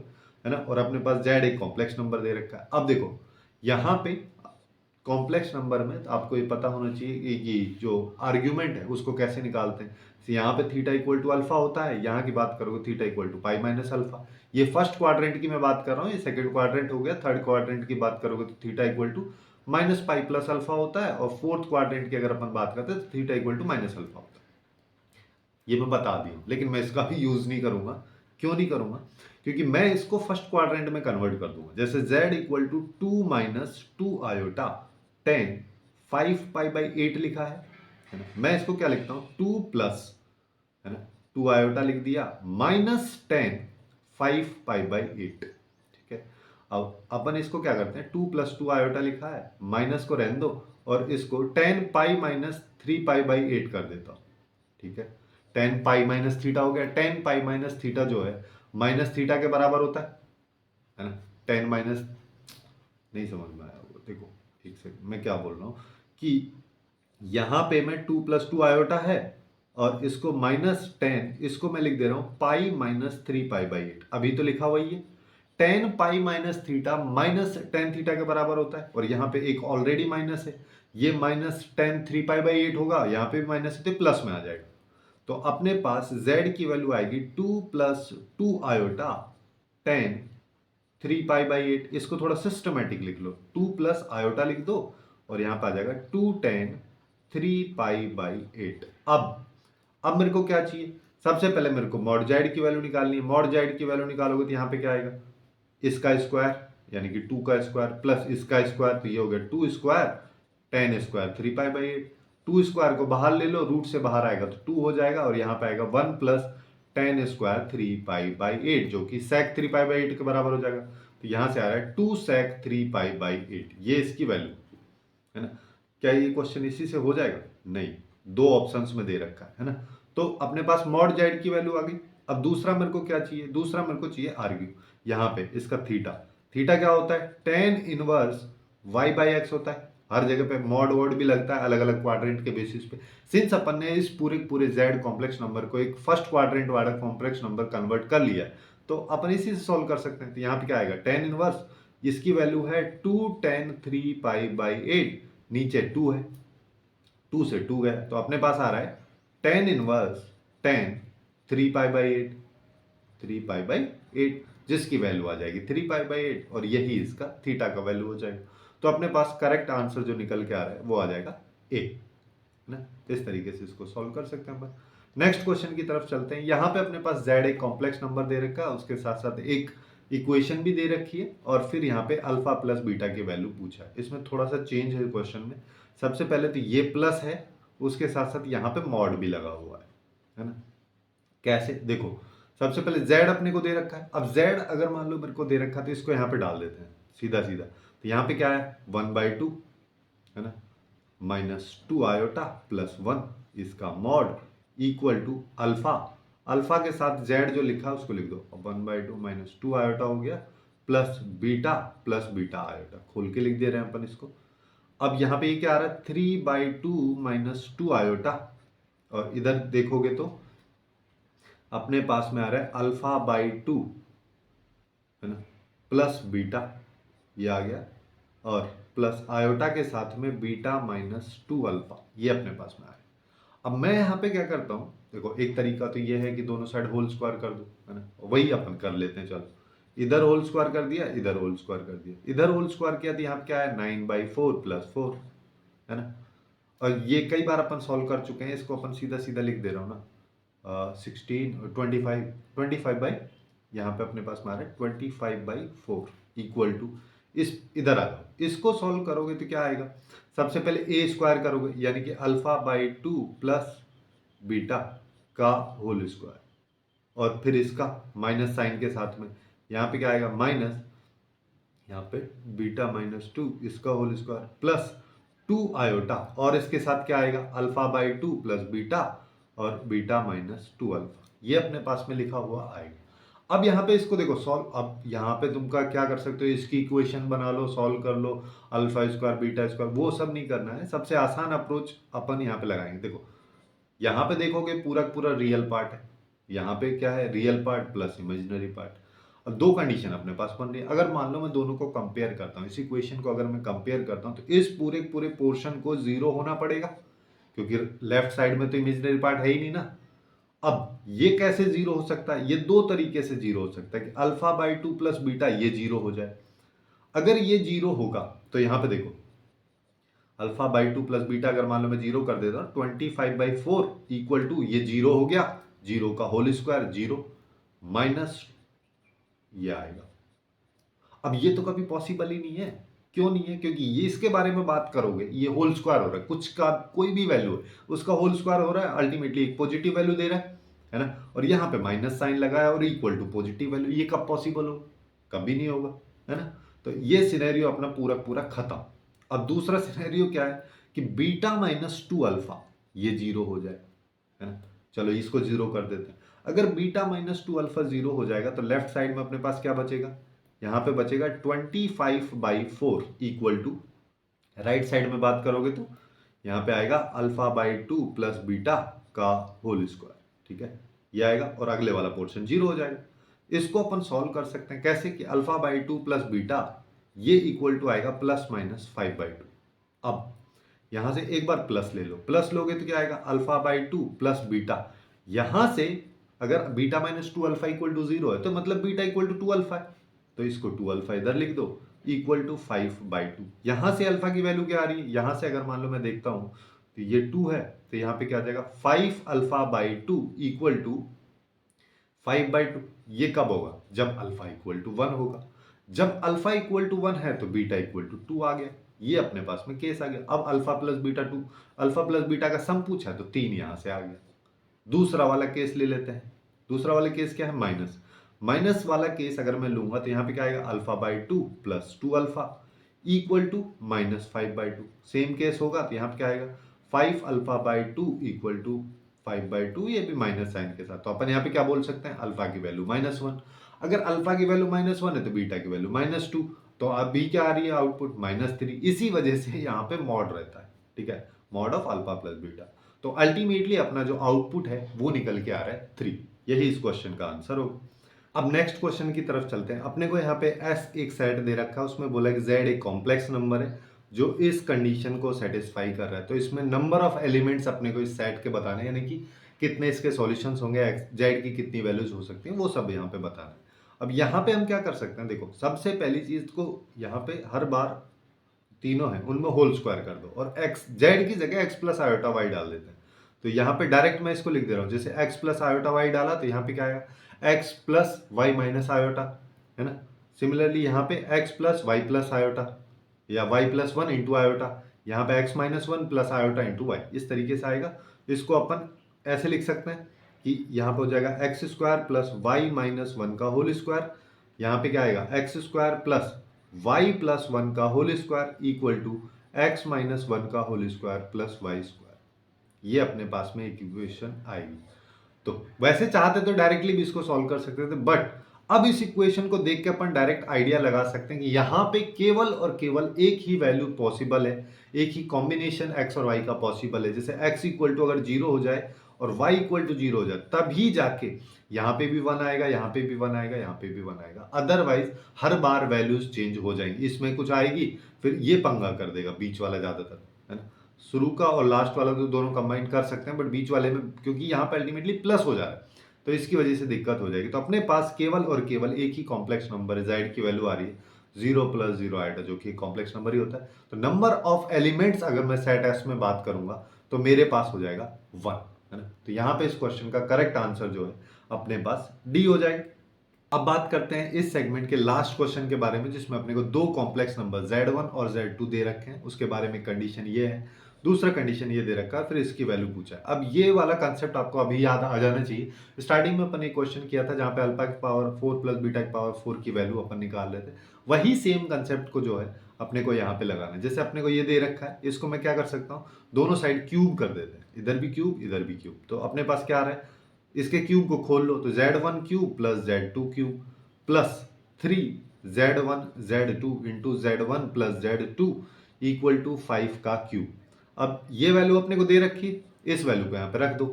है ना, और अपने पास जेड एक कॉम्प्लेक्स नंबर दे रखा है। अब देखो यहाँ पे कॉम्प्लेक्स नंबर में तो आपको ये पता होना चाहिए कि ये जो आर्ग्यूमेंट है उसको कैसे निकालते हैं। तो यहाँ पे थीटा इक्वल टू अल्फा होता है, यहाँ की बात करोगे theta equal to pi minus alpha. ये फर्स्ट क्वाड्रेंट की मैं बात कर रहा हूँ, ये सेकंड क्वाड्रेंट हो गया। थर्ड क्वाड्रेंट की बात करोगे तो theta equal to minus pi plus alpha होता है, और फोर्थ क्वाड्रेंट की अगर अपन बात करते हैं तो theta equal to minus alpha होता है। ये मैं बता दी हूँ, लेकिन मैं इसका भी यूज नहीं करूंगा। क्यों नहीं करूंगा? क्योंकि मैं इसको फर्स्ट क्वाड्रेंट में कन्वर्ट कर दूंगा। जैसे z equal to 2 minus 2 iota 10 5 pi by 8 लिखा है ना। मैं इसको क्या लिखता हूं, 2 प्लस, है ना, 2 आयोटा लिख दिया, माइनस 10 5 पाई बाई 8। ठीक है। अब अपन इसको क्या करते हैं, 2 प्लस 2 आयोटा लिखा है, माइनस को रहने दो, और इसको 10 पाई माइनस 3 पाई बाई 8 कर देता हूं। ठीक है। 10 पाई माइनस थीटा हो गया। 10 पाई माइनस थीटा जो है माइनस थीटा के बराबर होता है ना। 10 माइनस, नहीं समझ में आया वो, देखो एक सेकंड, मैं क्या बोल रहा हूं कि यहां पे मैं 2 प्लस 2 आयोटा है, और इसको माइनस 10, इसको मैं लिख दे रहा हूं पाई माइनस 3 पाई बाई 8। अभी तो लिखा हुआ ही है। 10 pi minus theta minus 10 theta के बराबर होता है, और यहाँ पे एक ऑलरेडी माइनस है, ये माइनस 10 3 पाई बाई 8 होगा, यहाँ पे भी माइनस है तो प्लस में आ जाएगा। तो अपने पास z की वैल्यू आएगी 2 प्लस 2 आयोटा 10 3 पाई बाई 8। इसको थोड़ा सिस्टमेटिक लिख लो, 2 प्लस आयोटा लिख दो, और यहां पर आ जाएगा 2 10 3 पाई बाई 8। अब मेरे को क्या चाहिए, सबसे पहले मेरे को मॉड जेड की वैल्यू निकालनी है। मॉड जेड की वैल्यू निकालोगे तो यहां पे क्या आएगा, इसका स्क्वायर यानी कि 2 का स्क्वायर प्लस इसका स्क्वायर, तो ये हो गया 2 square 10 square 3 pi by 8। 2 square को बाहर ले लो, रूट से बाहर आएगा तो 2 हो जाएगा, और यहाँ पे आएगा 1 प्लस 10 स्क्वायर 3 पाई बाई 8, जो कि सेक 3 पाई बाई 8 के बराबर हो जाएगा। तो यहाँ से आ रहा है 2 सेक 3 पाई बाई 8, ये इसकी वैल्यू है ना। क्या ये क्वेश्चन इसी से हो जाएगा? नहीं, दो ऑप्शंस में दे रखा है ना। तो अपने पास मॉड जेड की वैल्यू आ गई। अब दूसरा मेरे को क्या चाहिए, दूसरा मेरे को चाहिए आर्ग्यू। यहाँ पे इसका थीटा, थीटा क्या होता है, tan inverse Y by X होता है। हर जगह पे मॉड वर्ड भी लगता है अलग अलग क्वाड्रेंट के बेसिस पे। सिंस अपन ने इस पूरे पूरे जेड कॉम्प्लेक्स नंबर को एक फर्स्ट क्वाड्रेंट वाला कॉम्प्लेक्स नंबर कन्वर्ट कर लिया है, तो अपन इसी से सॉल्व कर सकते हैं। तो यहाँ पे क्या आएगा, टेन इनवर्स, इसकी वैल्यू है 2 10 3 पाई बाई 8, नीचे 2 है, 2 से 2 गया, तो अपने पास आ रहा है 10 inverse 10 3 pi by 8, 3 pi by 8, जिसकी वैल्यू आ जाएगी 3 पाई बाई 8, और यही इसका थीटा का वैल्यू हो जाएगा। तो अपने पास करेक्ट आंसर जो निकल के आ रहा है वो आ जाएगा ए ना। इस तरीके से इसको सॉल्व कर सकते हैं अपन। नेक्स्ट क्वेश्चन की तरफ चलते हैं। यहाँ पे अपने पास z एक कॉम्प्लेक्स नंबर दे रखा है, उसके साथ साथ एक इक्वेशन भी दे रखी है, और फिर यहाँ पे अल्फा प्लस बीटा की वैल्यू पूछा है। इसमें थोड़ा सा चेंज है क्वेश्चन में। सबसे पहले तो ये प्लस है, उसके साथ साथ यहाँ पे मॉड भी लगा हुआ है ना। कैसे, देखो सबसे पहले z अपने को दे रखा है। अब z अगर मान लो मेरे को दे रखा है तो इसको यहाँ पे डाल देते हैं सीधा सीधा। तो यहाँ पे क्या है, 1/2 है ना, माइनस 2 आयोटा प्लस 1, इसका mod equal to alpha. Alpha के साथ z जो लिखा है उसको लिख दो, 1/2 माइनस 2 आयोटा हो गया, प्लस बीटा आयोटा, खोल के लिख दे रहे हैं अपन इसको। अब यहाँ पे ये क्या आ रहा है, 3/2 माइनस 2 आयोटा, और इधर देखोगे तो अपने पास में आ रहा है अल्फा बाई 2 है ना, प्लस बीटा, ये आ गया, और प्लस आयोटा के साथ में बीटा माइनस 2 अल्फा, ये अपने पास में आ रहा है। अब मैं यहाँ पे क्या करता हूँ, देखो एक तरीका तो ये है कि दोनों साइड होल स्क्वायर कर दो, है ना, वही अपन कर लेते हैं। चलो, इधर होल स्क्वायर कर दिया, इधर होल स्क्वायर कर दिया, इधर होल स्क्वायर किया तो यहाँ पे क्या है, 9/4 प्लस 4 है ना। और ये कई बार अपन सॉल्व कर चुके हैं, इसको अपन सीधा सीधा लिख दे रहा हूँ ना, 16 25 बाई, यहाँ पे अपने पास में आ रहा है 25/4 इक्वल टू, इस इधर आ जाओ, इसको सॉल्व करोगे तो क्या आएगा, सबसे पहले ए स्क्वायर करोगे यानी कि अल्फा बाई 2 प्लस बीटा का होल स्क्वायर, और फिर इसका माइनस साइन के साथ में यहाँ पे क्या आएगा, माइनस, यहाँ पे बीटा माइनस 2 इसका होल स्क्वायर प्लस 2 आयोटा, और इसके साथ क्या आएगा, अल्फा बाई 2 प्लस बीटा और बीटा माइनस 2 अल्फा, ये अपने पास में लिखा हुआ आएगा। अब यहाँ पे इसको देखो सॉल्व, अब यहाँ पे तुमका क्या कर सकते हो, इसकी इक्वेशन बना लो, सॉल्व कर लो, अल्फा स्क्वायर बीटा स्क्वायर, वो सब नहीं करना है। सबसे आसान अप्रोच अपन यहाँ पे लगाएंगे। देखो यहाँ पे देखोगे पूरा पूरा रियल पार्ट है, यहाँ पे क्या है, real part plus imaginary part. अब दो कंडीशन अपने पास बन रही है। अगर मान लो मैं दोनों को कंपेयर करता हूँ, इस इक्वेशन को अगर मैं कंपेयर करता हूँ, तो इस पूरे पूरे पोर्शन को जीरो होना पड़ेगा, क्योंकि लेफ्ट साइड में तो इमेजिनरी पार्ट है ही नहीं ना। अब ये कैसे जीरो हो सकता है, ये दो तरीके से जीरो हो सकता है कि alpha by two plus beta ये जीरो हो जाए। अगर ये जीरो होगा तो यहां पे देखो alpha by two plus beta अगर मान लो मैं जीरो कर देता हूं, 25/4 इक्वल टू ये जीरो हो गया, जीरो का होल स्क्वायर जीरो माइनस ये आएगा। अब ये तो कभी पॉसिबल ही नहीं है। क्यों नहीं है? क्योंकि ये इसके बारे में बात करोगे, ये होल स्क्वायर हो रहा है, कुछ का कोई भी वैल्यू है उसका होल स्क्वायर हो रहा है, अल्टीमेटली एक पॉजिटिव वैल्यू दे रहा है ना। और यहाँ पे माइनस साइन लगाया और इक्वल टू पॉजिटिव वैल्यू, ये कब पॉसिबल हो? कभी नहीं होगा, है ना। तो ये सिनेरियो अपना पूरा पूरा खत्म। अब दूसरा सिनेरियो क्या है कि बीटा माइनस टू अल्फा ये जीरो हो जाए, है ना। चलो इसको जीरो कर देते हैं। अगर beta minus two alpha zero हो जाएगा तो लेफ्ट साइड में अपने पास क्या बचेगा, यहां पे बचेगा 25/4 इक्वल टू, राइट साइड में बात करोगे तो यहां पे आएगा alpha by two plus beta का होल स्क्वायर, ठीक है, ये आएगा और अगले वाला पोर्शन जीरो हो जाएगा। इसको अपन सॉल्व कर सकते हैं कैसे कि alpha by two plus beta ये इक्वल टू आएगा प्लस माइनस 5/2। अब यहां से एक बार प्लस ले लो, प्लस लोगे तो क्या आएगा, alpha by two plus beta, यहां से अगर beta minus two alpha equal to zero है तो मतलब beta equal to two alpha है, तो इसको टू अल्फा इधर लिख दो इक्वल टू 5/2। यहां से अल्फा की वैल्यू क्या आ रही है, यहां से अगर मान लो मैं देखता हूं तो ये 2 है, तो यहां पे क्या आ जाएगा 5 alpha by two equal to 5/2। ये कब होगा, जब अल्फा इक्वल टू 1 होगा। जब अल्फा इक्वल टू 1 है तो बीटा इक्वल टू 2 आ गया, ये अपने पास में केस आ गया। अब alpha plus beta 2, alpha plus beta का सम पूछा है तो 3 यहां से आ गया। दूसरा वाला केस ले लेते हैं। दूसरा वाला केस क्या है, माइनस, माइनस वाला केस अगर मैं लूंगा तो यहां पे क्या आएगा, alpha by two plus two alpha equal to minus 5/2। Same case होगा तो यहां पे क्या आएगा, 5 alpha by two equal to 5/2, ये भी माइनस साइन के साथ। तो अपन यहाँ पे क्या बोल सकते हैं, अल्फा की वैल्यू -1। अगर अल्फा की वैल्यू -1 है तो बीटा की वैल्यू -2, तो अभी क्या आ रही है आउटपुट -3। इसी वजह से यहाँ पे मॉड रहता है, ठीक है, mod of alpha plus beta. तो अल्टीमेटली अपना जो आउटपुट है वो निकल के आ रहा है 3। यही इस क्वेश्चन का आंसर होगा। अब नेक्स्ट क्वेश्चन की तरफ चलते हैं। अपने को यहाँ पे एस एक सेट दे रखा है, उसमें बोला कि जेड एक कॉम्प्लेक्स नंबर है जो इस कंडीशन को सेटिस्फाई कर रहा है। तो इसमें नंबर ऑफ एलिमेंट्स अपने को इस सेट के बताने, यानी कि कितने इसके सॉल्यूशंस होंगे, जेड की कितनी वैल्यूज हो सकती हैं, वो सब यहाँ पे बताना है। अब यहाँ पे हम क्या कर सकते हैं, देखो सबसे पहली चीज को यहाँ पे हर बार तीनों है उनमें होल स्क्वायर कर दो और एक्स जेड की जगह एक्स प्लस आयोटा वाई डाल देते हैं। तो यहाँ पे डायरेक्ट मैं इसको लिख दे रहा हूँ, जैसे एक्स प्लस आयोटा वाई डाला तो यहाँ पे क्या आएगा, x plus y minus iota, है ना। सिमिलरली यहाँ पे x plus y plus iota या y plus one into iota, यहाँ पे x minus one plus iota into y, इस तरीके से आएगा। इसको अपन ऐसे लिख सकते हैं कि यहाँ पे हो जाएगा x square plus y minus one का होल स्क्वायर, यहाँ पे क्या आएगा x square plus y plus one का whole square equal to x minus one का whole square plus Y square. ये अपने पास में एक इक्वेशन आएगी। तो वैसे चाहते तो डायरेक्टली भी इसको सॉल्व कर सकते थे, बट अब इस इक्वेशन को देख के अपन डायरेक्ट आइडिया लगा सकते हैं कि यहाँ पे केवल और केवल एक ही वैल्यू पॉसिबल है, एक ही कॉम्बिनेशन एक्स और वाई का पॉसिबल है। जैसे एक्स इक्वल टू अगर जीरो हो जाए और वाई इक्वल टू जीरो हो जाए तभी जाके यहाँ पे भी वन आएगा, यहाँ पे भी वन आएगा, यहाँ पे भी वन आएगा। अदरवाइज हर बार वैल्यूज चेंज हो जाएंगी, इसमें कुछ आएगी फिर ये पंगा कर देगा बीच वाला ज्यादातर, है ना। शुरू का और लास्ट वाला तो दोनों कंबाइन कर सकते हैं, बट बीच वाले में क्योंकि यहाँ पे अल्टीमेटली प्लस हो जा रहा है तो इसकी वजह से दिक्कत हो जाएगी। तो अपने पास केवल और केवल एक ही कॉम्प्लेक्स नंबर है, जेड की वैल्यू आ रही है 0 + 0 आइटा, जो कि कॉम्प्लेक्स नंबर ही होता है। तो नंबर ऑफ एलिमेंट्स अगर मैं सेट एस में बात करूंगा तो मेरे पास हो जाएगा 1, है ना। तो यहाँ पे इस क्वेश्चन का करेक्ट आंसर जो है अपने पास डी हो जाएगा। अब बात करते हैं इस सेगमेंट के लास्ट क्वेश्चन के बारे में, जिसमें अपने को दो कॉम्प्लेक्स नंबर Z1 और Z2 दे रखे हैं। उसके बारे में कंडीशन ये है, दूसरा कंडीशन ये दे रखा है, फिर इसकी वैल्यू पूछा है। अब ये वाला कंसेप्ट आपको अभी याद आ जाना चाहिए। स्टार्टिंग में अपन एक क्वेश्चन किया था जहां पे अल्फा की पावर 4 प्लस बीटा की पावर 4 की वैल्यू अपन निकाल रहे थे। वही सेम कंसेप्ट को जो है अपने को यहाँ पे लगाना है। जैसे अपने को ये दे रखा है, इसको मैं क्या कर सकता हूँ, दोनों साइड क्यूब कर देते हैं, इधर भी क्यूब इधर भी क्यूब। तो अपने पास क्या आ रहा है, इसके क्यूब को खोल लो तो Z1 cube plus Z2 cube plus 3Z1 Z2 into Z1 plus Z2 equal to 5 का क्यूब। अब ये वैल्यू अपने को दे रखी है, इस वैल्यू को यहाँ पे रख दो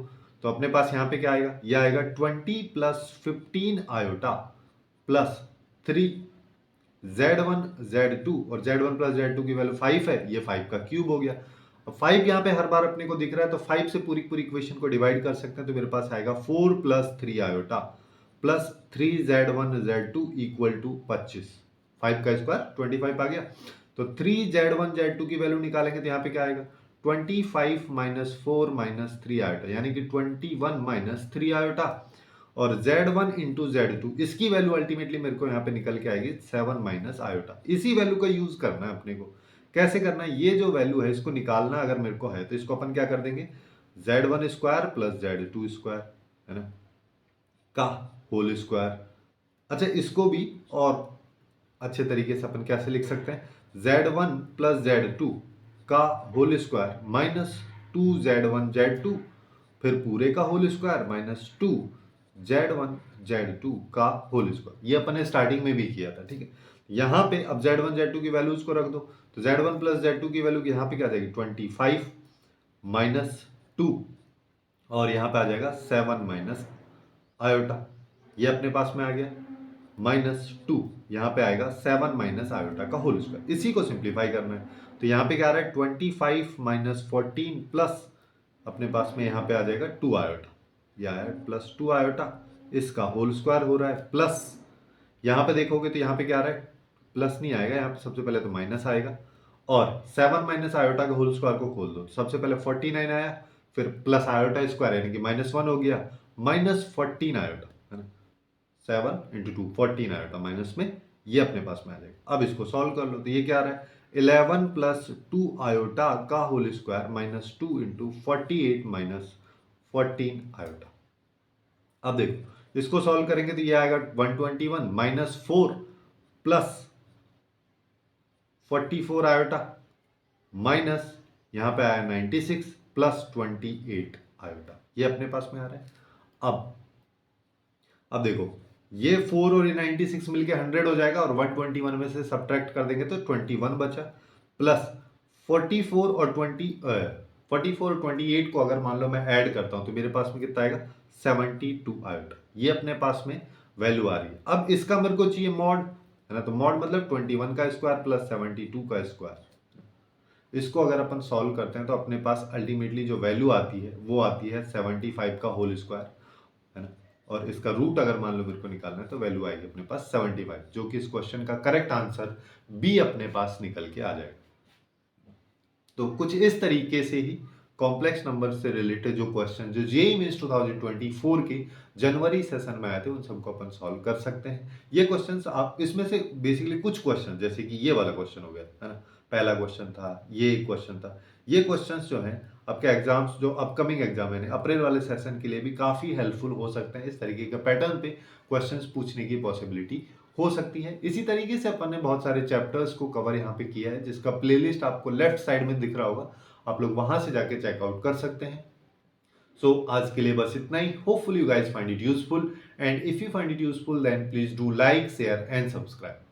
तो अपने पास यहाँ पे क्या आएगा, ये आएगा 20 plus 15 iota plus 3Z1 Z2 और Z1 प्लस Z2 की वैल्यू 5 है, ये 5 का क्यूब हो गया। अब 5 यहाँ पे हर बार अपने को दिख रहा है तो 5 से पूरी पूरी इक्वेशन को डिवाइड कर सकते हैं तो मेरे पास आएगा 4 plus 3 iota plus 3Z1 Z2 equal to 25। 5 का स्क्वायर 25 आ गया। तो 3Z1 Z2 की वैल्यू निकालेंगे तो यहाँ पे क्या आएगा 25 माइनस 4 माइनस 3 आयोटा यानी कि 21 माइनस 3 आयोटा और Z1 इंटू Z2 इसकी वैल्यू अल्टीमेटली मेरे को यहाँ पे निकल के आएगी 7 माइनस आयोटा। इसी वैल्यू का यूज करना है अपने को। कैसे करना है, ये जो वैल्यू है इसको निकालना अगर मेरे को है तो इसको अपन क्या कर देंगे Z1 square plus Z2 square है ना का होल स्क्वायर। अच्छा इसको भी और अच्छे तरीके से अपन कैसे लिख सकते हैं Z1 प्लस Z2 का whole square minus 2Z1 Z2 फिर पूरे का whole square minus 2Z1 Z2 का होल स्क्वायर। ये अपन ने स्टार्टिंग में भी किया था, ठीक है। यहाँ पे अब Z1 Z2 की वैल्यूज को रख दो तो Z1 प्लस Z2 की वैल्यू यहाँ पे क्या आ जाएगी 25 माइनस 2 और यहाँ पे आ जाएगा 7 माइनस आयोटा, ये अपने पास में आ गया माइनस 2 यहाँ पे आएगा 7 माइनस आयोटा का होल स्क्वायर। इसी को सिंप्लीफाई करना है तो यहाँ पे क्या आ रहा है 25 माइनस 14 प्लस अपने पास में यहाँ पे आ जाएगा 2 आयोटा, यह आया प्लस 2 आयोटा, इसका होल स्क्वायर हो रहा है प्लस यहाँ पे देखोगे तो यहाँ पे क्या आ रहा है प्लस नहीं आएगा, यहाँ पे सबसे पहले तो माइनस आएगा और 7 माइनस आयोटा का होल स्क्वायर को खोल दो सबसे पहले 49 आया फिर प्लस आयोटा स्क्वायर यानी कि -1 हो गया माइनस 14 आयोटा है ना 7 इंटू 2 14 आयोटा माइनस में ये अपने पास में आ जाएगा। अब इसको सॉल्व कर लो तो ये क्या आ रहा है 11 प्लस 2 आयोटा का whole square minus 2 into 48 minus 14 iota. अब देखो इसको सॉल्व करेंगे तो ये आएगा 121 माइनस 4 प्लस 44 आयोटा माइनस यहाँ पे आया 96 प्लस 28 आयोटा, ये अपने पास में आ रहा है। अब देखो ये 4 और ये 96 मिलके 100 हो जाएगा और 121 में से सब्ट्रैक्ट कर देंगे तो 21 बचा प्लस 44 और 28 को अगर मान लो मैं ऐड करता हूं तो मेरे पास में कितना आएगा 72 आयोटा, ये अपने पास में वैल्यू आ रही है। अब इसका मेरे को चाहिए मॉड है ना तो मॉड मतलब 21 का स्क्वायर प्लस 72 का स्क्वायर। इसको अगर अपन सॉल्व करते हैं तो अपने पास अल्टीमेटली जो वैल्यू आती है वो आती है 75 का होल स्क्वायर है ना और इसका रूट अगर मान लो मेरे को निकालना है तो वैल्यू आएगी अपने पास 75 जो कि इस क्वेश्चन का करेक्ट आंसर बी अपने पास निकल के आ जाएगा। तो कुछ इस तरीके से ही कॉम्प्लेक्स नंबर से रिलेटेड जो क्वेश्चन जो जेईई मेंस 2024 के जनवरी सेशन में आए थे उन सबको अपन सॉल्व कर सकते हैं। ये क्वेश्चंस आप इसमें से बेसिकली कुछ क्वेश्चन जैसे कि ये वाला क्वेश्चन हो गया है ना पहला क्वेश्चन था, ये क्वेश्चन था, ये क्वेश्चंस जो हैं आपके एग्जाम्स जो अपकमिंग एग्जाम है अप्रैल वाले सेशन के लिए भी काफ़ी हेल्पफुल हो सकते हैं। इस तरीके का पैटर्न पे क्वेश्चंस पूछने की पॉसिबिलिटी हो सकती है। इसी तरीके से अपन ने बहुत सारे चैप्टर्स को कवर यहाँ पे किया है जिसका प्लेलिस्ट आपको लेफ्ट साइड में दिख रहा होगा, आप लोग वहां से जाके चेकआउट कर सकते हैं। सो आज के लिए बस इतना ही। Hopefully you guys find it useful and if you find it useful then please do like share and subscribe.